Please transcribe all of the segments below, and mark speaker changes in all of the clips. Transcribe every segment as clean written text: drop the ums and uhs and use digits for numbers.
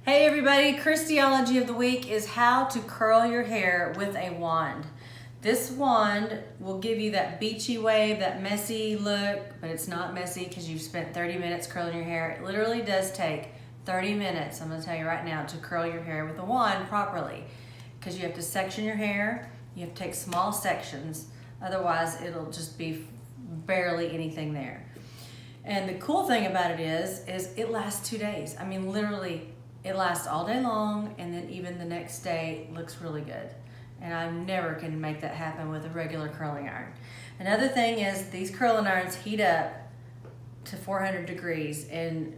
Speaker 1: Hey everybody, Kristiology of the week is how to curl your hair with a wand. This wand will give you that beachy wave, that messy look, but it's not messy because you've spent 30 minutes curling your hair. It literally does take 30 minutes, I'm going to tell you right now, to curl your hair with a wand properly, because you have to section your hair, you have to take small sections, otherwise it'll just be barely anything there. And the cool thing about it is it lasts 2 days. I mean, literally, it lasts all day long, and then even the next day looks really good. And I never can make that happen with a regular curling iron. Another thing is these curling irons heat up to 400 degrees, and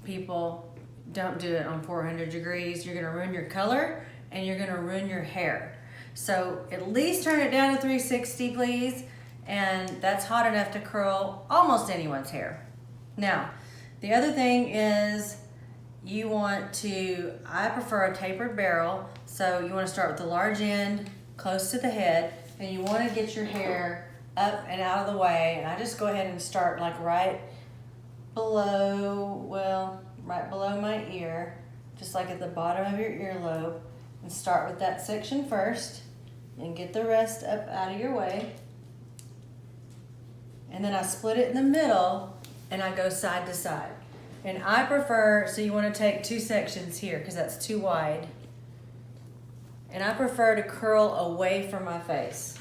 Speaker 1: people don't do it on 400 degrees. You're gonna ruin your color and you're gonna ruin your hair. So at least turn it down to 360, please. And that's hot enough to curl almost anyone's hair. Now, the other thing is you want to, I prefer a tapered barrel, so you want to start with the large end close to the head, and you want to get your hair up and out of the way. And I just go ahead and start like right below my ear, just like at the bottom of your earlobe, and start with that section first and get the rest up out of your way. And then I split it in the middle and I go side to side. And I prefer, so you want to take 2 sections here because that's too wide. And I prefer to curl away from my face.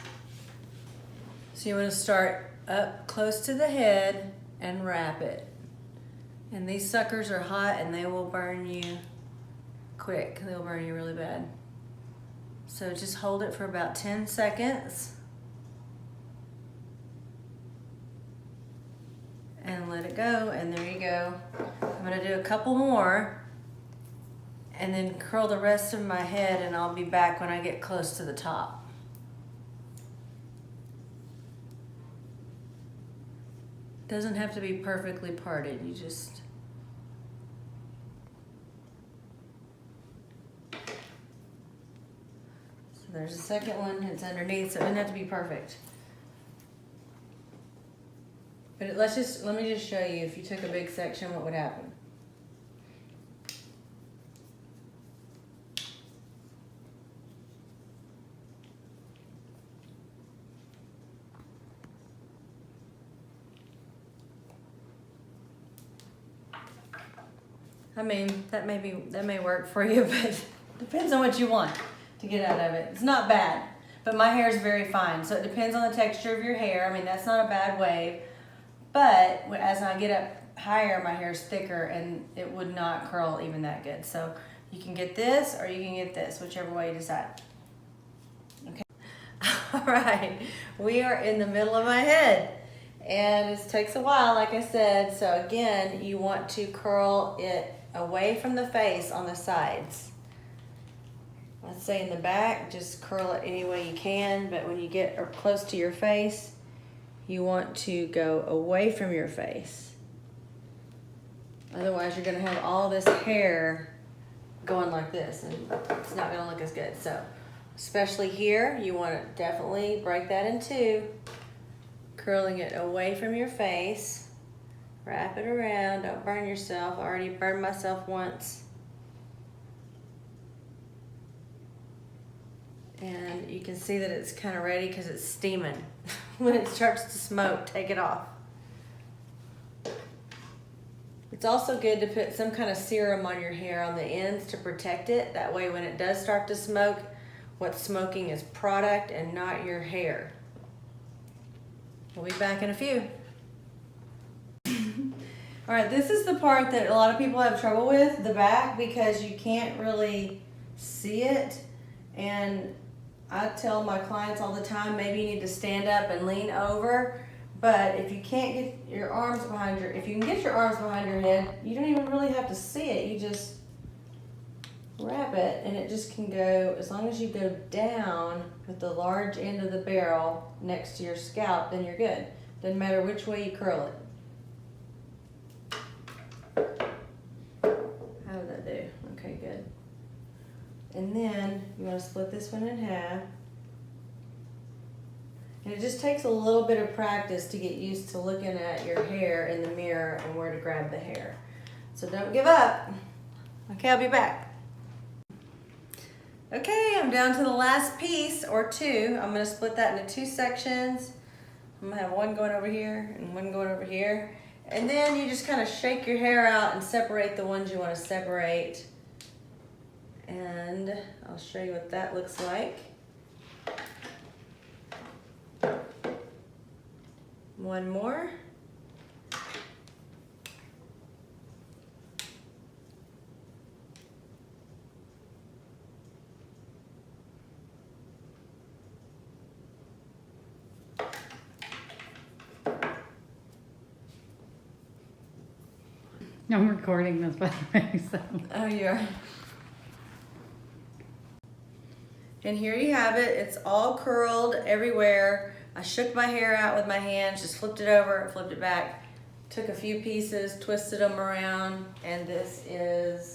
Speaker 1: So you want to start up close to the head and wrap it. And these suckers are hot and they will burn you quick. They'll burn you really bad. So just hold it for about 10 seconds. And let it go, and there you go. I'm gonna do a couple more and then curl the rest of my head, and I'll be back when I get close to the top. Doesn't have to be perfectly parted, you just so there's a second one, it's underneath, so it doesn't have to be perfect. But let me just show you, if you took a big section, what would happen. I mean, that may work for you, but depends on what you want to get out of it. It's not bad, but my hair is very fine, so it depends on the texture of your hair. I mean, that's not a bad wave. But as I get up higher, my hair is thicker and it would not curl even that good. So you can get this or you can get this, whichever way you decide. Okay. All right, we are in the middle of my head and it takes a while, like I said. So again, you want to curl it away from the face on the sides. Let's say in the back, just curl it any way you can, but when you get close to your face, you want to go away from your face. Otherwise, you're gonna have all this hair going like this, and it's not gonna look as good. So, especially here, you want to definitely break that in 2, curling it away from your face. Wrap it around, don't burn yourself. I already burned myself once. And you can see that it's kind of ready because it's steaming. When it starts to smoke, take it off. It's also good to put some kind of serum on your hair on the ends to protect it. That way when it does start to smoke, what's smoking is product and not your hair. We'll be back in a few. All right, this is the part that a lot of people have trouble with, the back, because you can't really see it. And I tell my clients all the time, maybe you need to stand up and lean over. But if you can't get your arms behind if you can get your arms behind your head, you don't even really have to see it. You just wrap it, and it just can go, as long as you go down with the large end of the barrel next to your scalp, then you're good. Doesn't matter which way you curl it. How did that do? Okay, good. And then you want to split this one in half. And it just takes a little bit of practice to get used to looking at your hair in the mirror and where to grab the hair. So don't give up. Okay, I'll be back. Okay, I'm down to the last piece or two. I'm gonna split that into two sections. I'm gonna have one going over here and one going over here. And then you just kind of shake your hair out and separate the ones you want to separate. And I'll show you what that looks like. One more.
Speaker 2: I'm recording this, by the way, so.
Speaker 1: Oh, you are. And here you have it. It's all curled everywhere. I shook my hair out with my hands, just flipped it over, flipped it back, took a few pieces, twisted them around, and this is